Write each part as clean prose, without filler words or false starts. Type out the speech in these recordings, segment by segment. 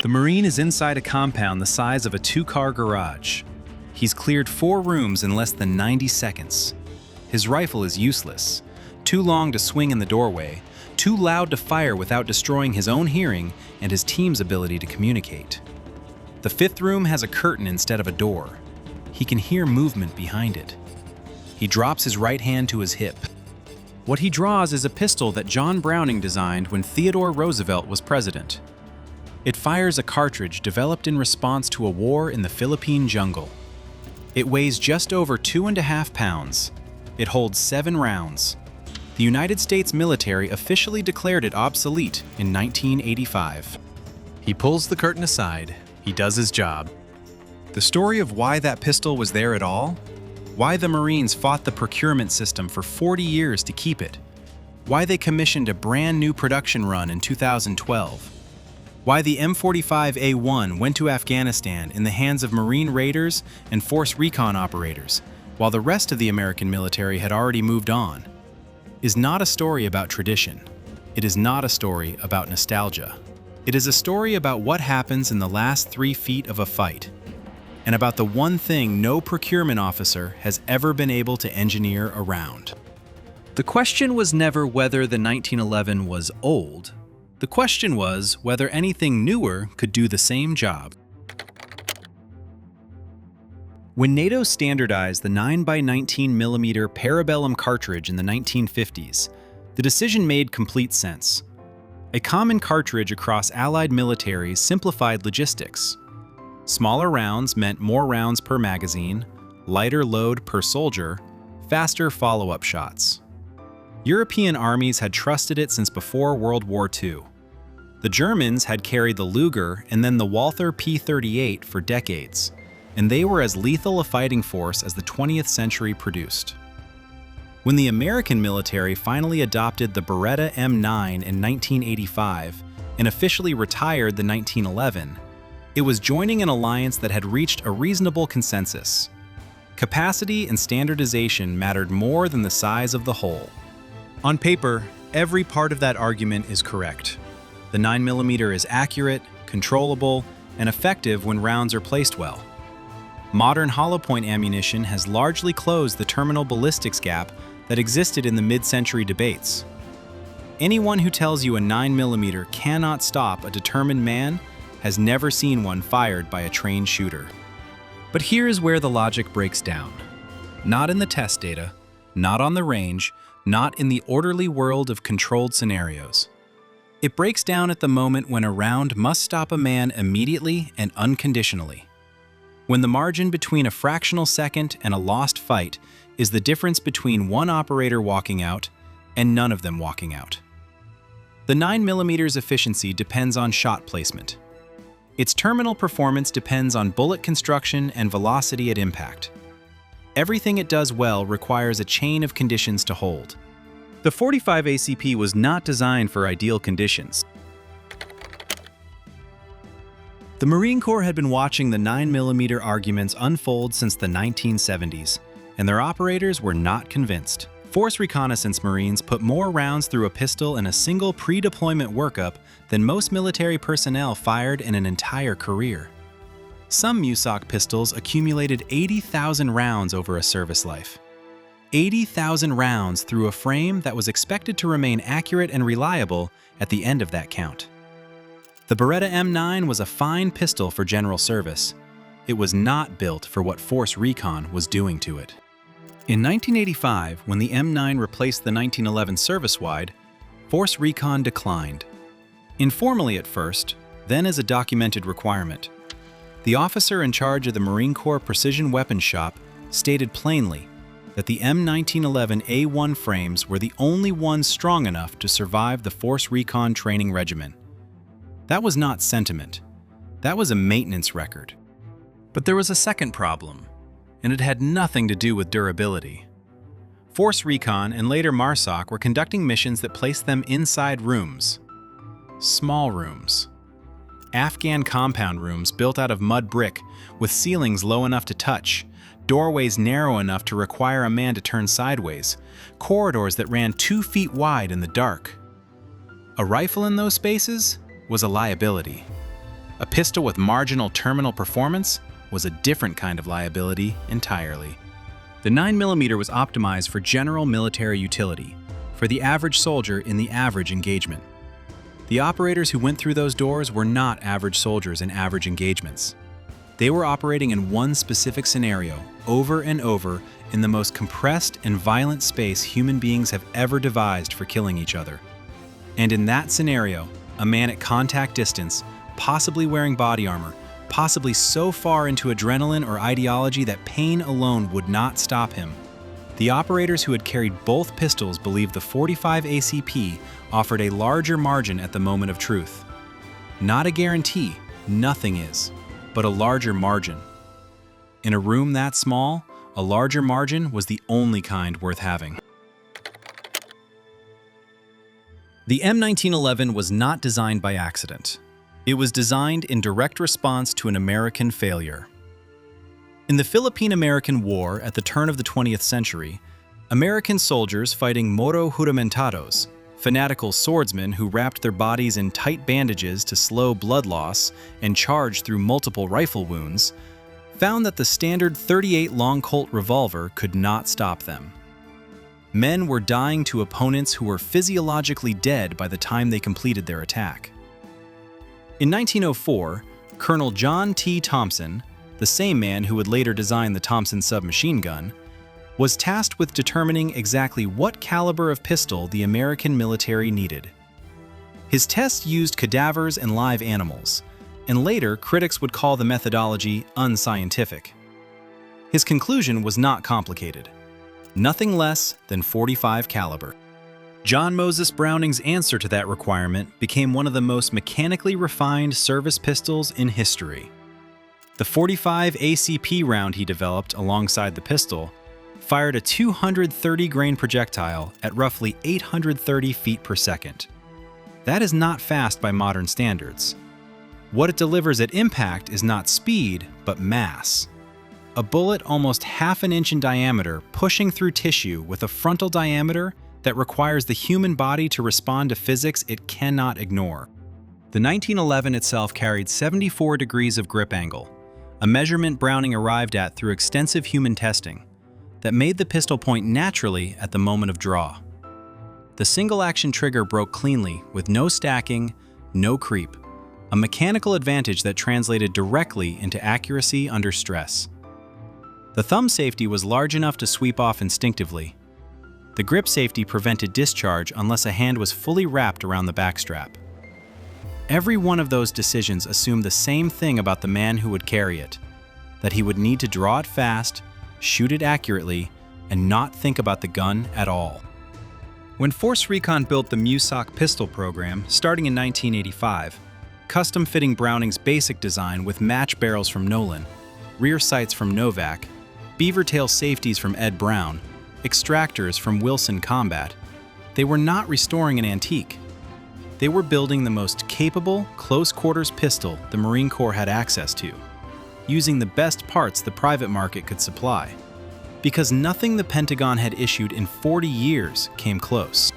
The Marine is inside a compound the size of a two-car garage. He's cleared 4 rooms in less than 90 seconds. His rifle is useless, too long to swing in the doorway, too loud to fire without destroying his own hearing and his team's ability to communicate. The 5th room has a curtain instead of a door. He can hear movement behind it. He drops his right hand to his hip. What he draws is a pistol that John Browning designed when Theodore Roosevelt was president. It fires a cartridge developed in response to a war in the Philippine jungle. It weighs just over 2.5 pounds. It holds 7 rounds. The United States military officially declared it obsolete in 1985. He pulls the curtain aside. He does his job. The story of why that pistol was there at all? Why the Marines fought the procurement system for 40 years to keep it? Why they commissioned a brand new production run in 2012? Why the M45A1 went to Afghanistan in the hands of Marine raiders and Force Recon operators, while the rest of the American military had already moved on, is not a story about tradition. It is not a story about nostalgia. It is a story about what happens in the last 3 feet of a fight, and about the one thing no procurement officer has ever been able to engineer around. The question was never whether the 1911 was old. The question was whether anything newer could do the same job. When NATO standardized the 9x19mm Parabellum cartridge in the 1950s, the decision made complete sense. A common cartridge across Allied militaries simplified logistics. Smaller rounds meant more rounds per magazine, lighter load per soldier, faster follow-up shots. European armies had trusted it since before World War II. The Germans had carried the Luger and then the Walther P-38 for decades, and they were as lethal a fighting force as the 20th century produced. When the American military finally adopted the Beretta M9 in 1985 and officially retired the 1911, it was joining an alliance that had reached a reasonable consensus. Capacity and standardization mattered more than the size of the whole. On paper, every part of that argument is correct. The 9mm is accurate, controllable, and effective when rounds are placed well. Modern hollow-point ammunition has largely closed the terminal ballistics gap that existed in the mid-century debates. Anyone who tells you a 9mm cannot stop a determined man has never seen one fired by a trained shooter. But here's where the logic breaks down. Not in the test data, not on the range, not in the orderly world of controlled scenarios. It breaks down at the moment when a round must stop a man immediately and unconditionally. When the margin between a fractional second and a lost fight is the difference between one operator walking out and none of them walking out. The 9mm's efficiency depends on shot placement. Its terminal performance depends on bullet construction and velocity at impact. Everything it does well requires a chain of conditions to hold. The 45 ACP was not designed for ideal conditions. The Marine Corps had been watching the 9mm arguments unfold since the 1970s, and their operators were not convinced. Force Reconnaissance Marines put more rounds through a pistol in a single pre-deployment workup than most military personnel fired in an entire career. Some MARSOC pistols accumulated 80,000 rounds over a service life. 80,000 rounds through a frame that was expected to remain accurate and reliable at the end of that count. The Beretta M9 was a fine pistol for general service. It was not built for what Force Recon was doing to it. In 1985, when the M9 replaced the 1911 service-wide, Force Recon declined. Informally at first, then as a documented requirement. The officer in charge of the Marine Corps Precision Weapons Shop stated plainly that the M1911A1 frames were the only ones strong enough to survive the Force Recon training regimen. That was not sentiment. That was a maintenance record. But there was a second problem, and it had nothing to do with durability. Force Recon and later MARSOC were conducting missions that placed them inside rooms. Small rooms. Afghan compound rooms built out of mud brick with ceilings low enough to touch, doorways narrow enough to require a man to turn sideways, corridors that ran 2 feet wide in the dark. A rifle in those spaces was a liability. A pistol with marginal terminal performance was a different kind of liability entirely. The 9mm was optimized for general military utility, for the average soldier in the average engagement. The operators who went through those doors were not average soldiers in average engagements. They were operating in one specific scenario, over and over, in the most compressed and violent space human beings have ever devised for killing each other. And in that scenario, a man at contact distance, possibly wearing body armor, possibly so far into adrenaline or ideology that pain alone would not stop him. The operators who had carried both pistols believed the .45 ACP offered a larger margin at the moment of truth. Not a guarantee, nothing is, but a larger margin. In a room that small, a larger margin was the only kind worth having. The M1911 was not designed by accident. It was designed in direct response to an American failure. In the Philippine-American War at the turn of the 20th century, American soldiers fighting Moro Juramentados, fanatical swordsmen who wrapped their bodies in tight bandages to slow blood loss and charged through multiple rifle wounds, found that the standard .38 long Colt revolver could not stop them. Men were dying to opponents who were physiologically dead by the time they completed their attack. In 1904, Colonel John T. Thompson, the same man who would later design the Thompson submachine gun, was tasked with determining exactly what caliber of pistol the American military needed. His tests used cadavers and live animals, and later critics would call the methodology unscientific. His conclusion was not complicated: nothing less than .45 caliber. John Moses Browning's answer to that requirement became one of the most mechanically refined service pistols in history. The .45 ACP round he developed alongside the pistol fired a 230-grain projectile at roughly 830 feet per second. That is not fast by modern standards. What it delivers at impact is not speed, but mass. A bullet almost half an inch in diameter pushing through tissue with a frontal diameter that requires the human body to respond to physics it cannot ignore. The 1911 itself carried 74 degrees of grip angle, a measurement Browning arrived at through extensive human testing that made the pistol point naturally at the moment of draw. The single-action trigger broke cleanly with no stacking, no creep, a mechanical advantage that translated directly into accuracy under stress. The thumb safety was large enough to sweep off instinctively. The grip safety prevented discharge unless a hand was fully wrapped around the backstrap. Every one of those decisions assumed the same thing about the man who would carry it: that he would need to draw it fast, shoot it accurately, and not think about the gun at all. When Force Recon built the MARSOC pistol program, starting in 1985, custom-fitting Browning's basic design with match barrels from Nolan, rear sights from Novak, beaver tail safeties from Ed Brown, extractors from Wilson Combat, they were not restoring an antique. They were building the most capable, close-quarters pistol the Marine Corps had access to, using the best parts the private market could supply, because nothing the Pentagon had issued in 40 years came close.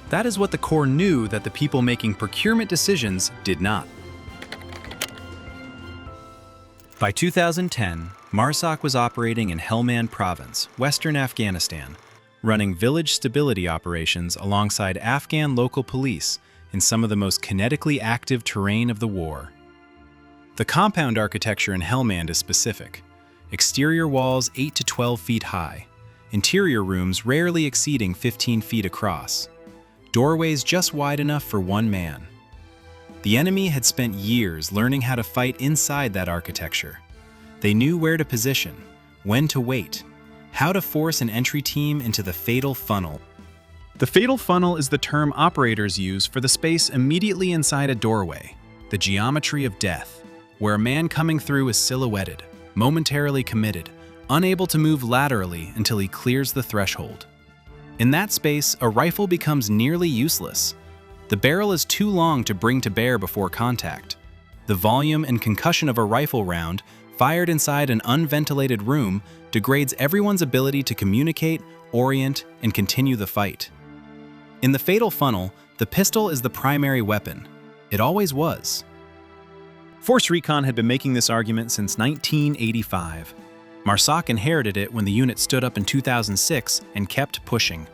That is what the Corps knew that the people making procurement decisions did not. By 2010, MARSOC was operating in Helmand Province, western Afghanistan, running village stability operations alongside Afghan local police in some of the most kinetically active terrain of the war. The compound architecture in Helmand is specific: exterior walls 8 to 12 feet high, interior rooms rarely exceeding 15 feet across, doorways just wide enough for one man. The enemy had spent years learning how to fight inside that architecture. They knew where to position, when to wait, how to force an entry team into the fatal funnel. The fatal funnel is the term operators use for the space immediately inside a doorway, the geometry of death, where a man coming through is silhouetted, momentarily committed, unable to move laterally until he clears the threshold. In that space, a rifle becomes nearly useless. The barrel is too long to bring to bear before contact. The volume and concussion of a rifle round fired inside an unventilated room degrades everyone's ability to communicate, orient, and continue the fight. In the fatal funnel, the pistol is the primary weapon. It always was. Force Recon had been making this argument since 1985. MARSOC inherited it when the unit stood up in 2006 and kept pushing.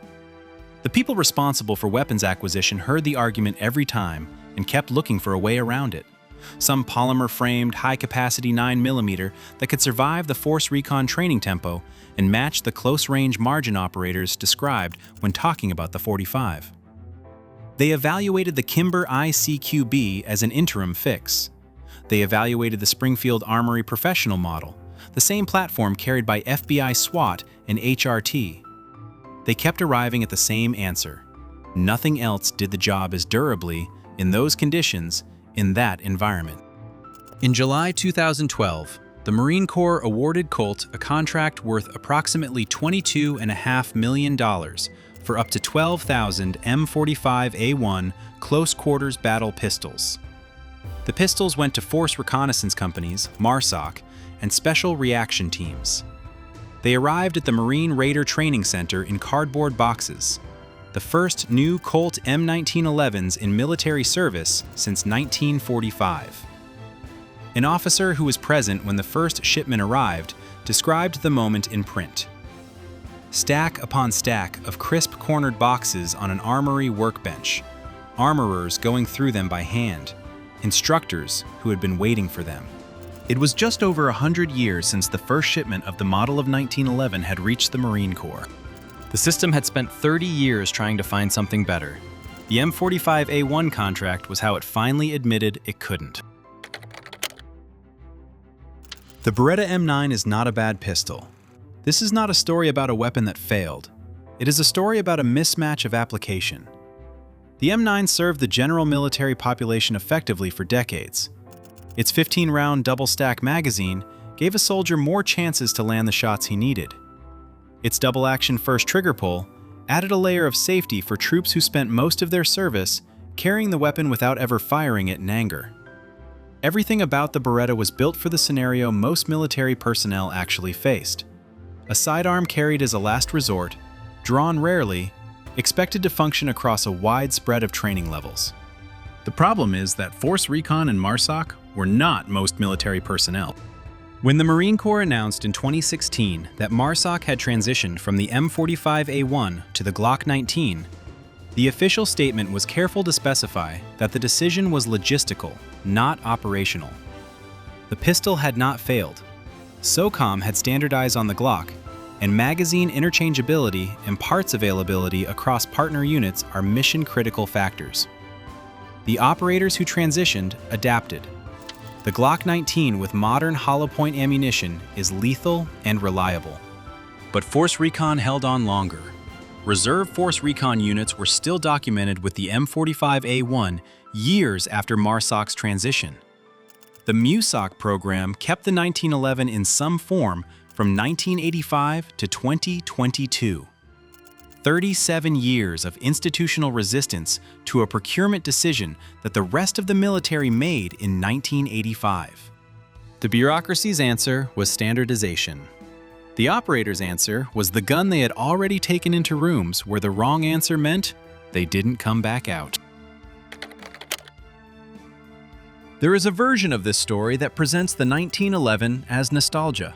The people responsible for weapons acquisition heard the argument every time and kept looking for a way around it. Some polymer-framed, high-capacity 9mm that could survive the Force Recon training tempo and match the close-range margin operators described when talking about the 45. They evaluated the Kimber ICQB as an interim fix. They evaluated the Springfield Armory Professional model, the same platform carried by FBI SWAT and HRT. They kept arriving at the same answer. Nothing else did the job as durably, in those conditions, in that environment. In July 2012, the Marine Corps awarded Colt a contract worth approximately $22.5 million for up to 12,000 M45A1 close-quarters battle pistols. The pistols went to Force Reconnaissance Companies, MARSOC, and Special Reaction Teams. They arrived at the Marine Raider Training Center in cardboard boxes, the first new Colt M1911s in military service since 1945. An officer who was present when the first shipment arrived described the moment in print. Stack upon stack of crisp cornered boxes on an armory workbench, armorers going through them by hand, instructors who had been waiting for them. It was just over 100 years since the first shipment of the model of 1911 had reached the Marine Corps. The system had spent 30 years trying to find something better. The M45A1 contract was how it finally admitted it couldn't. The Beretta M9 is not a bad pistol. This is not a story about a weapon that failed. It is a story about a mismatch of application. The M9 served the general military population effectively for decades. Its 15-round double-stack magazine gave a soldier more chances to land the shots he needed. Its double-action first trigger pull added a layer of safety for troops who spent most of their service carrying the weapon without ever firing it in anger. Everything about the Beretta was built for the scenario most military personnel actually faced. A sidearm carried as a last resort, drawn rarely, expected to function across a wide spread of training levels. The problem is that Force Recon and MARSOC were not most military personnel. When the Marine Corps announced in 2016 that MARSOC had transitioned from the M45A1 to the Glock 19, the official statement was careful to specify that the decision was logistical, not operational. The pistol had not failed. SOCOM had standardized on the Glock, and magazine interchangeability and parts availability across partner units are mission-critical factors. The operators who transitioned adapted. The Glock 19 with modern hollow-point ammunition is lethal and reliable. But Force Recon held on longer. Reserve Force Recon units were still documented with the M45A1 years after MARSOC's transition. The MUSOC program kept the 1911 in some form from 1985 to 2022. 37 years of institutional resistance to a procurement decision that the rest of the military made in 1985. The bureaucracy's answer was standardization. The operator's answer was the gun they had already taken into rooms where the wrong answer meant they didn't come back out. There is a version of this story that presents the 1911 as nostalgia.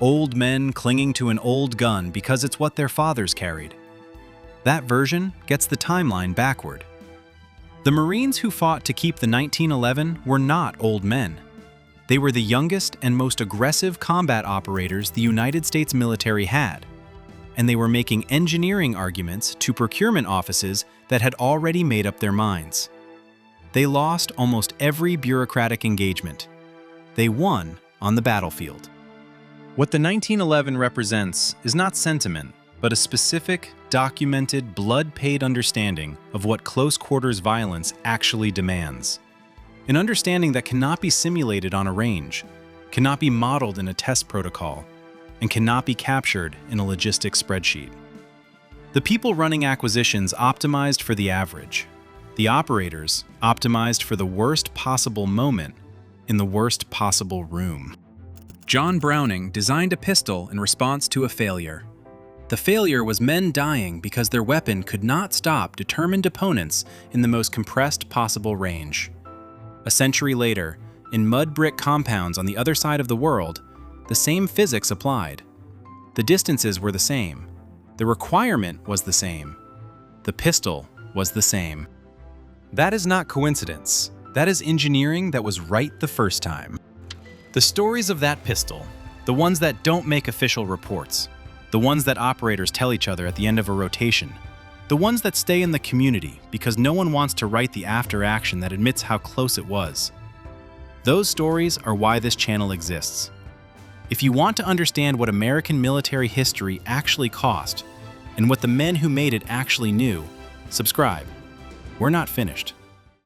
Old men clinging to an old gun because it's what their fathers carried. That version gets the timeline backward. The Marines who fought to keep the 1911 were not old men. They were the youngest and most aggressive combat operators the United States military had, and they were making engineering arguments to procurement offices that had already made up their minds. They lost almost every bureaucratic engagement. They won on the battlefield. What the 1911 represents is not sentiment, but a specific, documented, blood-paid understanding of what close-quarters violence actually demands. An understanding that cannot be simulated on a range, cannot be modeled in a test protocol, and cannot be captured in a logistics spreadsheet. The people running acquisitions optimized for the average. The operators optimized for the worst possible moment in the worst possible room. John Browning designed a pistol in response to a failure. The failure was men dying because their weapon could not stop determined opponents in the most compressed possible range. A century later, In mud brick compounds on the other side of the world, the same physics applied. The distances were the same. The requirement was the same. The pistol was the same. That is not coincidence. That is engineering that was right the first time. The stories of that pistol, the ones that don't make official reports, the ones that operators tell each other at the end of a rotation, the ones that stay in the community because no one wants to write the after action that admits how close it was. Those stories are why this channel exists. If you want to understand what American military history actually cost and what the men who made it actually knew, subscribe. We're not finished.